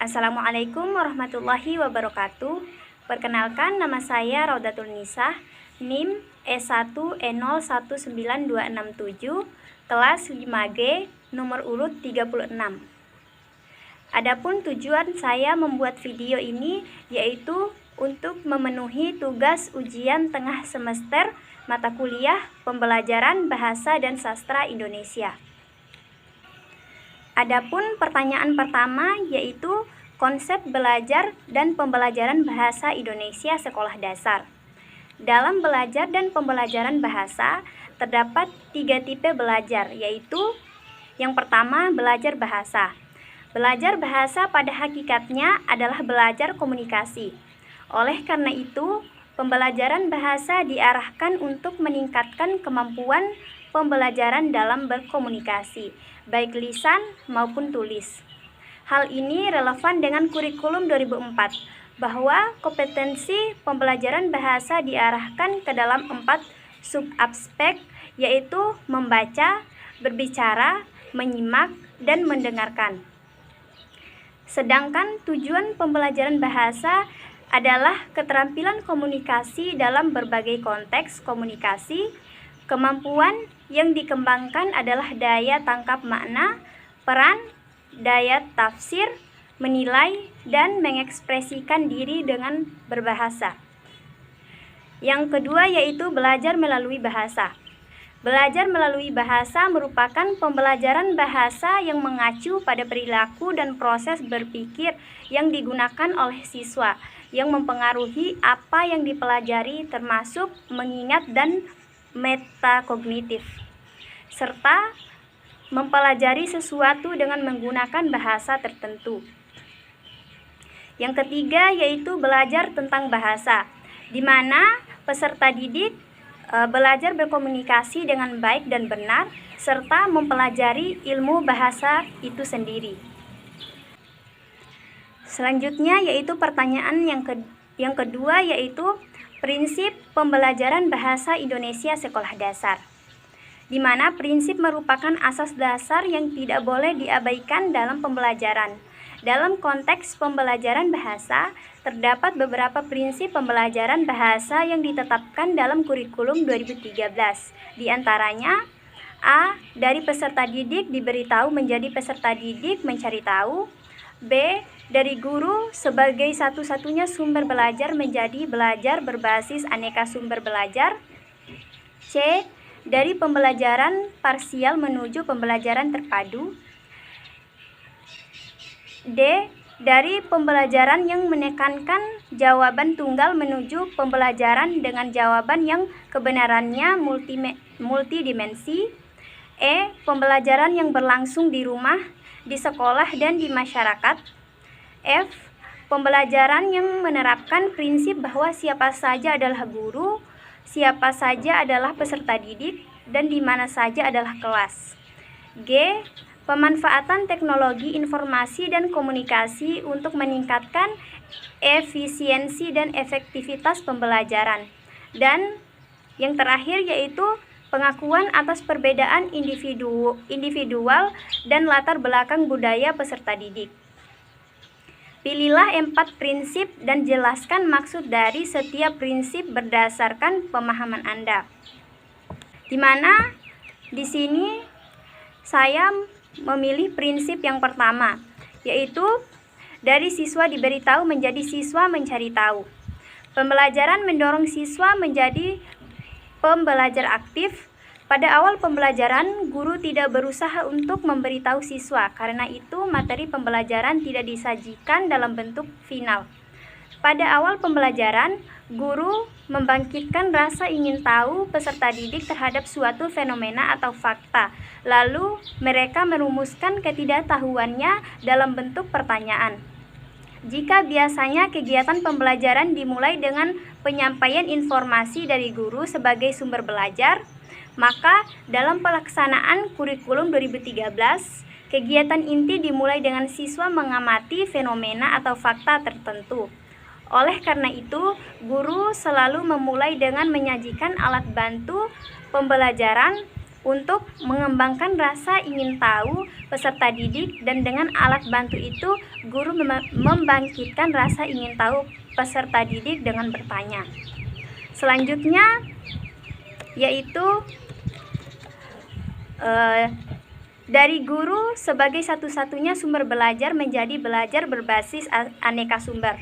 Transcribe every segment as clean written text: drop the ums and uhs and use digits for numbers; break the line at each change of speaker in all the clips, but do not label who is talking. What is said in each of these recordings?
Assalamualaikum warahmatullahi wabarakatuh. Perkenalkan, nama saya Raudatul Nisah, NIM E1E019267, kelas 5G, nomor urut 36. Adapun tujuan saya membuat video ini yaitu untuk memenuhi tugas ujian tengah semester mata kuliah pembelajaran Bahasa dan Sastra Indonesia. Adapun pertanyaan pertama yaitu konsep belajar dan pembelajaran bahasa Indonesia sekolah dasar. Dalam belajar dan pembelajaran bahasa terdapat 3 tipe belajar, yaitu yang pertama belajar bahasa. Belajar bahasa pada hakikatnya adalah belajar komunikasi. Oleh karena itu, pembelajaran bahasa diarahkan untuk meningkatkan kemampuan pembelajaran dalam berkomunikasi, baik lisan maupun tulis. Hal ini relevan dengan kurikulum 2004, bahwa kompetensi pembelajaran bahasa diarahkan ke dalam 4 subaspek, yaitu membaca, berbicara, menyimak, dan mendengarkan. Sedangkan tujuan pembelajaran bahasa adalah keterampilan komunikasi dalam berbagai konteks komunikasi. Kemampuan yang dikembangkan adalah daya tangkap makna, peran, daya tafsir, menilai, dan mengekspresikan diri dengan berbahasa. Yang kedua yaitu belajar melalui bahasa. Belajar melalui bahasa merupakan pembelajaran bahasa yang mengacu pada perilaku dan proses berpikir yang digunakan oleh siswa, yang mempengaruhi apa yang dipelajari termasuk mengingat dan metakognitif, serta mempelajari sesuatu dengan menggunakan bahasa tertentu. Yang ketiga yaitu belajar tentang bahasa, di mana peserta didik belajar berkomunikasi dengan baik dan benar, serta mempelajari ilmu bahasa itu sendiri. Selanjutnya yaitu pertanyaan yang kedua yaitu prinsip pembelajaran bahasa Indonesia sekolah dasar, di mana prinsip merupakan asas dasar yang tidak boleh diabaikan dalam pembelajaran. Dalam konteks pembelajaran bahasa, terdapat beberapa prinsip pembelajaran bahasa yang ditetapkan dalam kurikulum 2013. Di antaranya, A. Dari peserta didik diberitahu menjadi peserta didik mencari tahu. B. Dari guru sebagai satu-satunya sumber belajar menjadi belajar berbasis aneka sumber belajar. C. Dari pembelajaran parsial menuju pembelajaran terpadu. D. Dari pembelajaran yang menekankan jawaban tunggal menuju pembelajaran dengan jawaban yang kebenarannya multidimensi. E. Pembelajaran yang berlangsung di rumah, di sekolah, dan di masyarakat. F. Pembelajaran yang menerapkan prinsip bahwa siapa saja adalah guru, siapa saja adalah peserta didik, dan di mana saja adalah kelas. G. Pemanfaatan teknologi informasi dan komunikasi untuk meningkatkan efisiensi dan efektivitas pembelajaran. Dan yang terakhir yaitu pengakuan atas perbedaan individual dan latar belakang budaya peserta didik. Pilihlah 4 prinsip dan jelaskan maksud dari setiap prinsip berdasarkan pemahaman Anda. Di mana di sini saya memilih prinsip yang pertama, yaitu dari siswa diberitahu menjadi siswa mencari tahu. Pembelajaran mendorong siswa menjadi pembelajar aktif. Pada awal pembelajaran, guru tidak berusaha untuk memberitahu siswa, karena itu materi pembelajaran tidak disajikan dalam bentuk final. Pada awal pembelajaran, guru membangkitkan rasa ingin tahu peserta didik terhadap suatu fenomena atau fakta, lalu mereka merumuskan ketidaktahuannya dalam bentuk pertanyaan. Jika biasanya kegiatan pembelajaran dimulai dengan penyampaian informasi dari guru sebagai sumber belajar, maka dalam pelaksanaan kurikulum 2013, kegiatan inti dimulai dengan siswa mengamati fenomena atau fakta tertentu. Oleh karena itu, guru selalu memulai dengan menyajikan alat bantu pembelajaran untuk mengembangkan rasa ingin tahu peserta didik, dan dengan alat bantu itu guru membangkitkan rasa ingin tahu peserta didik dengan bertanya. Selanjutnya yaitu dari guru sebagai satu-satunya sumber belajar menjadi belajar berbasis aneka sumber,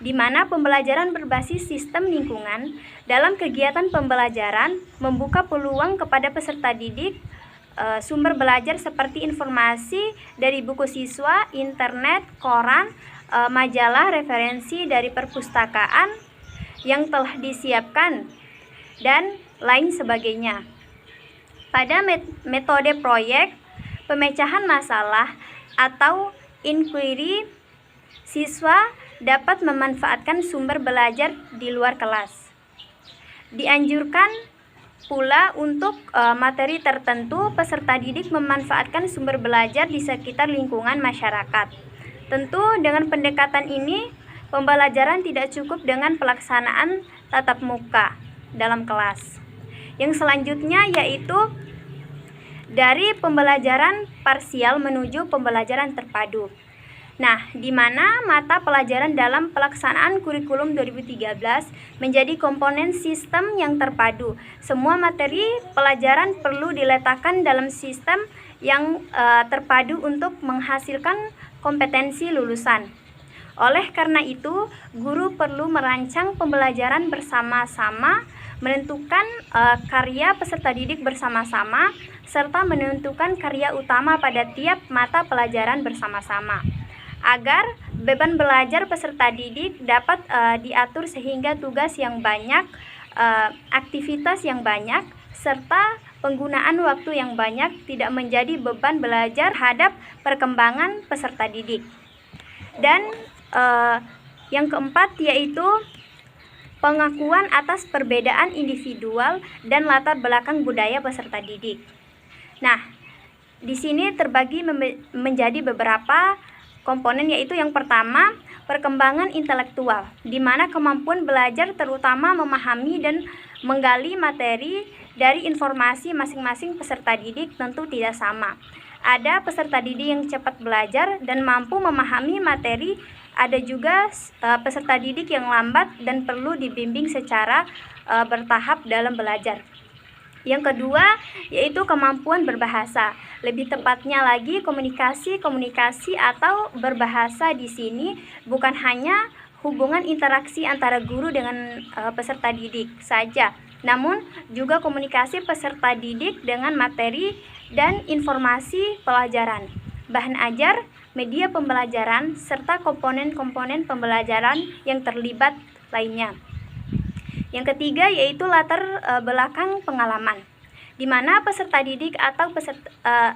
di mana pembelajaran berbasis sistem lingkungan dalam kegiatan pembelajaran membuka peluang kepada peserta didik sumber belajar seperti informasi dari buku siswa, internet, koran, majalah, referensi dari perpustakaan yang telah disiapkan, dan lain sebagainya. Pada metode proyek pemecahan masalah atau inquiry, siswa dapat memanfaatkan sumber belajar di luar kelas. Dianjurkan pula untuk materi tertentu peserta didik memanfaatkan sumber belajar di sekitar lingkungan masyarakat. Tentu dengan pendekatan ini pembelajaran tidak cukup dengan pelaksanaan tatap muka dalam kelas. Yang selanjutnya yaitu dari pembelajaran parsial menuju pembelajaran terpadu. Nah, di mana mata pelajaran dalam pelaksanaan kurikulum 2013 menjadi komponen sistem yang terpadu. Semua materi pelajaran perlu diletakkan dalam sistem yang terpadu untuk menghasilkan kompetensi lulusan. Oleh karena itu, guru perlu merancang pembelajaran bersama-sama, menentukan karya peserta didik bersama-sama, serta menentukan karya utama pada tiap mata pelajaran bersama-sama, agar beban belajar peserta didik dapat diatur sehingga tugas yang banyak, aktivitas yang banyak, serta penggunaan waktu yang banyak tidak menjadi beban belajar terhadap perkembangan peserta didik. Dan yang keempat yaitu pengakuan atas perbedaan individual dan latar belakang budaya peserta didik. Nah, di sini terbagi menjadi beberapa komponen, yaitu yang pertama, perkembangan intelektual, di mana kemampuan belajar terutama memahami dan menggali materi dari informasi masing-masing peserta didik tentu tidak sama. Ada peserta didik yang cepat belajar dan mampu memahami materi, ada juga peserta didik yang lambat dan perlu dibimbing secara bertahap dalam belajar. Yang kedua yaitu kemampuan berbahasa, lebih tepatnya lagi komunikasi atau berbahasa di sini bukan hanya hubungan interaksi antara guru dengan peserta didik saja, namun juga komunikasi peserta didik dengan materi dan informasi pelajaran, bahan ajar, media pembelajaran, serta komponen-komponen pembelajaran yang terlibat lainnya. Yang ketiga yaitu latar belakang pengalaman, di mana peserta didik atau peserta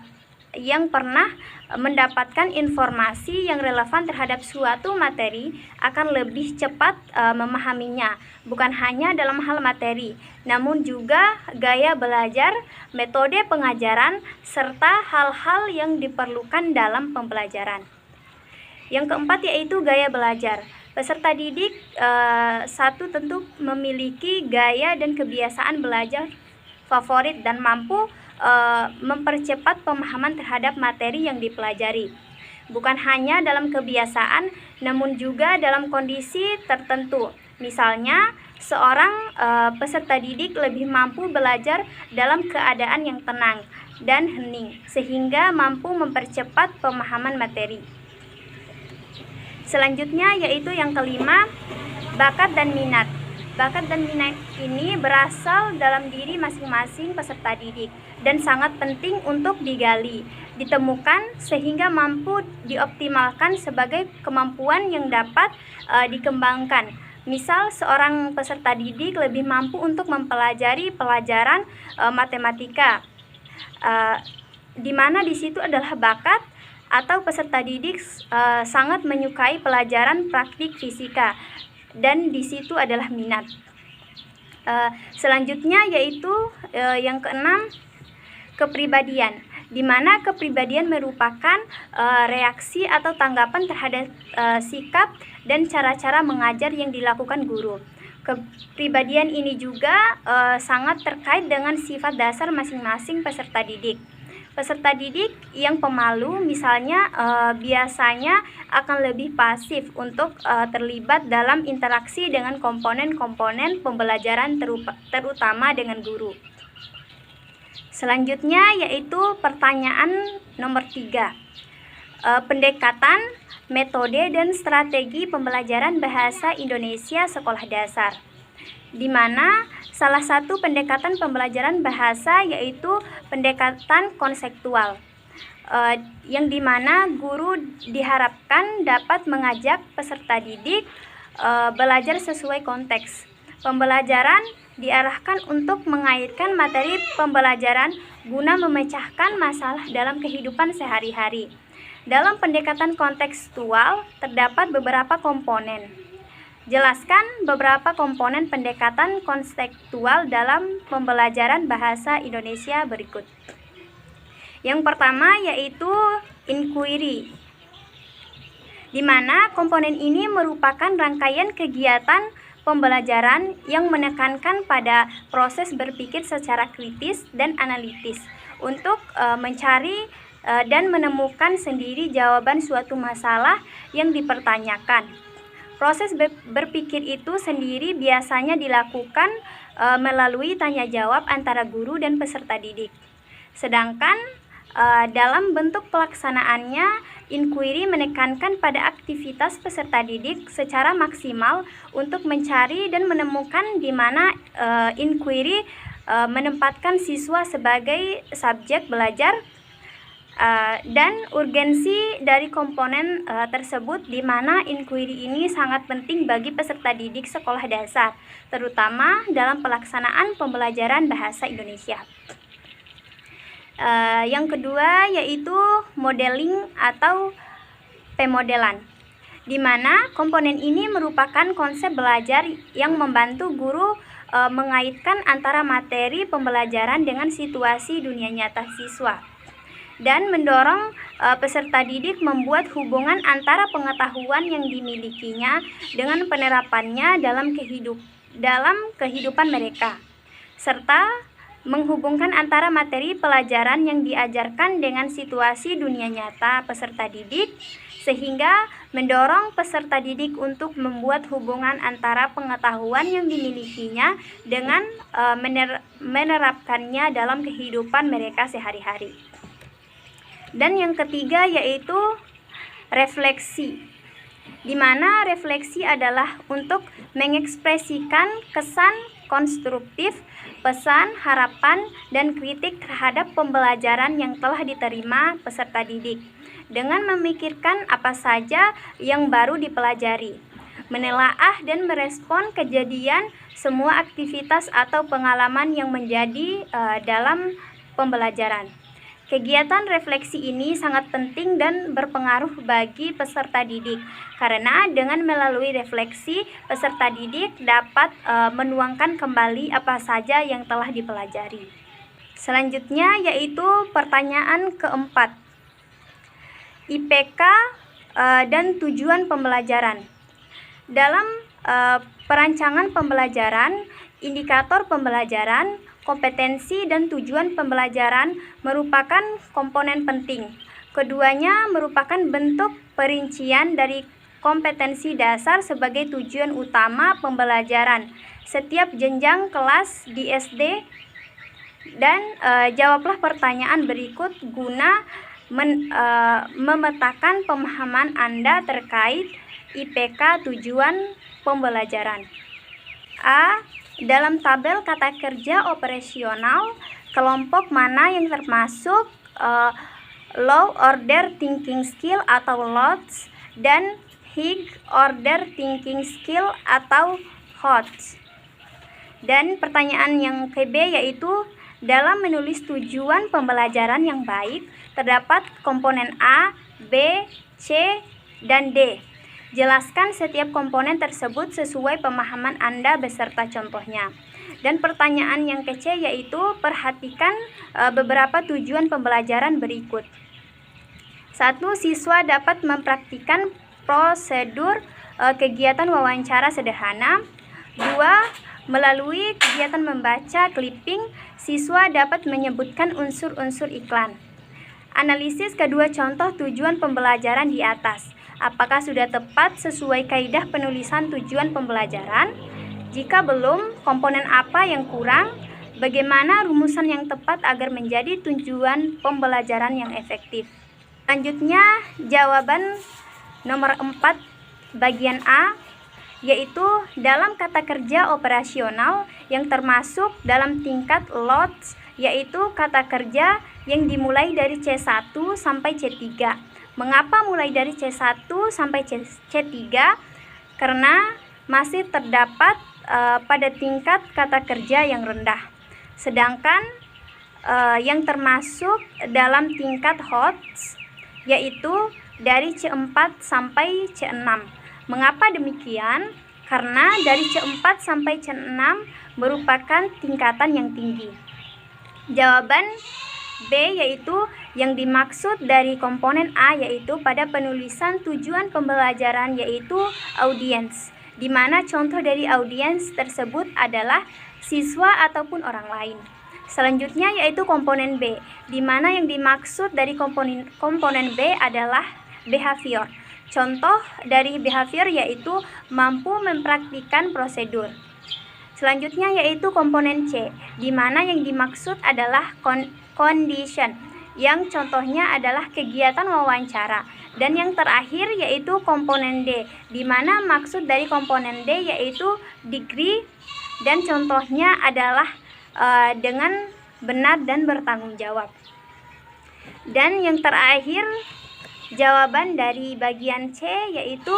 yang pernah mendapatkan informasi yang relevan terhadap suatu materi akan lebih cepat memahaminya, bukan hanya dalam hal materi, namun juga gaya belajar, metode pengajaran, serta hal-hal yang diperlukan dalam pembelajaran. Yang keempat yaitu gaya belajar. Peserta didik satu tentu memiliki gaya dan kebiasaan belajar favorit dan mampu mempercepat pemahaman terhadap materi yang dipelajari, bukan hanya dalam kebiasaan namun juga dalam kondisi tertentu. Misalnya, seorang peserta didik lebih mampu belajar dalam keadaan yang tenang dan hening sehingga mampu mempercepat pemahaman materi. Selanjutnya yaitu yang kelima, bakat dan minat. Bakat dan minat ini berasal dalam diri masing-masing peserta didik dan sangat penting untuk digali, ditemukan sehingga mampu dioptimalkan sebagai kemampuan yang dapat dikembangkan. Misal, seorang peserta didik lebih mampu untuk mempelajari pelajaran matematika, di mana di situ adalah bakat, atau peserta didik sangat menyukai pelajaran praktik fisika dan di situ adalah minat. Selanjutnya yaitu yang keenam, kepribadian, di mana kepribadian merupakan reaksi atau tanggapan terhadap sikap dan cara-cara mengajar yang dilakukan guru. Kepribadian ini juga sangat terkait dengan sifat dasar masing-masing peserta didik. Peserta didik yang pemalu misalnya biasanya akan lebih pasif untuk terlibat dalam interaksi dengan komponen-komponen pembelajaran terutama dengan guru. Selanjutnya yaitu pertanyaan nomor 3. Pendekatan, metode, dan strategi pembelajaran bahasa Indonesia sekolah dasar, di mana salah satu pendekatan pembelajaran bahasa yaitu pendekatan konseptual, yang dimana guru diharapkan dapat mengajak peserta didik belajar sesuai konteks. Pembelajaran diarahkan untuk mengaitkan materi pembelajaran guna memecahkan masalah dalam kehidupan sehari-hari. Dalam pendekatan kontekstual terdapat beberapa komponen. Jelaskan beberapa komponen pendekatan konseptual dalam pembelajaran bahasa Indonesia berikut. Yang pertama yaitu inquiry, di mana komponen ini merupakan rangkaian kegiatan pembelajaran yang menekankan pada proses berpikir secara kritis dan analitis untuk mencari dan menemukan sendiri jawaban suatu masalah yang dipertanyakan. Proses berpikir itu sendiri biasanya dilakukan melalui tanya jawab antara guru dan peserta didik. Sedangkan dalam bentuk pelaksanaannya, inquiry menekankan pada aktivitas peserta didik secara maksimal untuk mencari dan menemukan di mana inquiry menempatkan siswa sebagai subjek belajar, dan urgensi dari komponen tersebut, di mana inquiry ini sangat penting bagi peserta didik sekolah dasar, terutama dalam pelaksanaan pembelajaran bahasa Indonesia. Yang kedua yaitu modeling atau pemodelan, di mana komponen ini merupakan konsep belajar yang membantu guru mengaitkan antara materi pembelajaran dengan situasi dunia nyata siswa, dan mendorong peserta didik membuat hubungan antara pengetahuan yang dimilikinya dengan penerapannya dalam kehidupan mereka, serta menghubungkan antara materi pelajaran yang diajarkan dengan situasi dunia nyata peserta didik, sehingga mendorong peserta didik untuk membuat hubungan antara pengetahuan yang dimilikinya dengan menerapkannya dalam kehidupan mereka sehari-hari. Dan yang ketiga yaitu refleksi, di mana refleksi adalah untuk mengekspresikan kesan konstruktif, pesan, harapan, dan kritik terhadap pembelajaran yang telah diterima peserta didik, dengan memikirkan apa saja yang baru dipelajari, menelaah dan merespon kejadian semua aktivitas atau pengalaman yang menjadi dalam pembelajaran. Kegiatan refleksi ini sangat penting dan berpengaruh bagi peserta didik, karena dengan melalui refleksi, peserta didik dapat menuangkan kembali apa saja yang telah dipelajari. Selanjutnya yaitu pertanyaan keempat, IPK dan tujuan pembelajaran. Dalam perancangan pembelajaran, indikator pembelajaran, kompetensi dan tujuan pembelajaran merupakan komponen penting. Keduanya merupakan bentuk perincian dari kompetensi dasar sebagai tujuan utama pembelajaran setiap jenjang kelas di SD, dan jawablah pertanyaan berikut guna memetakan pemahaman Anda terkait IPK tujuan pembelajaran. A. Dalam tabel kata kerja operasional, kelompok mana yang termasuk low order thinking skill atau LOTS dan high order thinking skill atau HOTS? Dan pertanyaan yang ke-B yaitu dalam menulis tujuan pembelajaran yang baik terdapat komponen A, B, C, dan D. Jelaskan setiap komponen tersebut sesuai pemahaman Anda beserta contohnya. Dan pertanyaan yang ke-C yaitu perhatikan beberapa tujuan pembelajaran berikut. 1. Siswa dapat mempraktikkan prosedur kegiatan wawancara sederhana. 2. Melalui kegiatan membaca clipping, siswa dapat menyebutkan unsur-unsur iklan. Analisis kedua contoh tujuan pembelajaran di atas. Apakah sudah tepat sesuai kaidah penulisan tujuan pembelajaran? Jika belum, komponen apa yang kurang? Bagaimana rumusan yang tepat agar menjadi tujuan pembelajaran yang efektif? Selanjutnya, jawaban nomor 4 bagian A, yaitu dalam kata kerja operasional yang termasuk dalam tingkat LOTS, yaitu kata kerja yang dimulai dari C1 sampai C3. Mengapa mulai dari C1 sampai C3? Karena masih terdapat pada tingkat kata kerja yang rendah. Sedangkan yang termasuk dalam tingkat HOTS yaitu dari C4 sampai C6. Mengapa demikian? Karena dari C4 sampai C6 merupakan tingkatan yang tinggi. Jawaban B yaitu yang dimaksud dari komponen A yaitu pada penulisan tujuan pembelajaran yaitu audiens, di mana contoh dari audiens tersebut adalah siswa ataupun orang lain. Selanjutnya yaitu komponen B, di mana yang dimaksud dari komponen B adalah behavior. Contoh dari behavior yaitu mampu mempraktikkan prosedur. Selanjutnya yaitu komponen C, di mana yang dimaksud adalah condition, yang contohnya adalah kegiatan wawancara. Dan yang terakhir yaitu komponen D, di mana maksud dari komponen D yaitu degree dan contohnya adalah dengan benar dan bertanggung jawab. Dan yang terakhir jawaban dari bagian C yaitu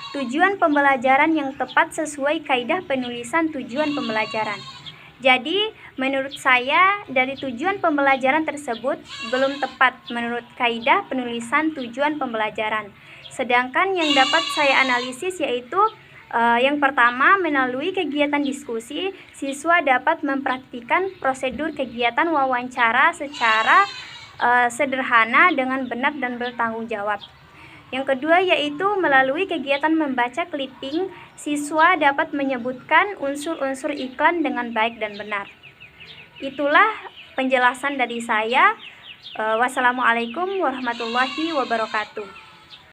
tujuan pembelajaran yang tepat sesuai kaidah penulisan tujuan pembelajaran. Jadi, menurut saya dari tujuan pembelajaran tersebut belum tepat menurut kaidah penulisan tujuan pembelajaran. Sedangkan yang dapat saya analisis yaitu yang pertama, melalui kegiatan diskusi, siswa dapat mempraktikkan prosedur kegiatan wawancara secara sederhana dengan benar dan bertanggung jawab. Yang kedua yaitu melalui kegiatan membaca clipping, siswa dapat menyebutkan unsur-unsur iklan dengan baik dan benar. Itulah penjelasan dari saya. Wassalamualaikum warahmatullahi wabarakatuh.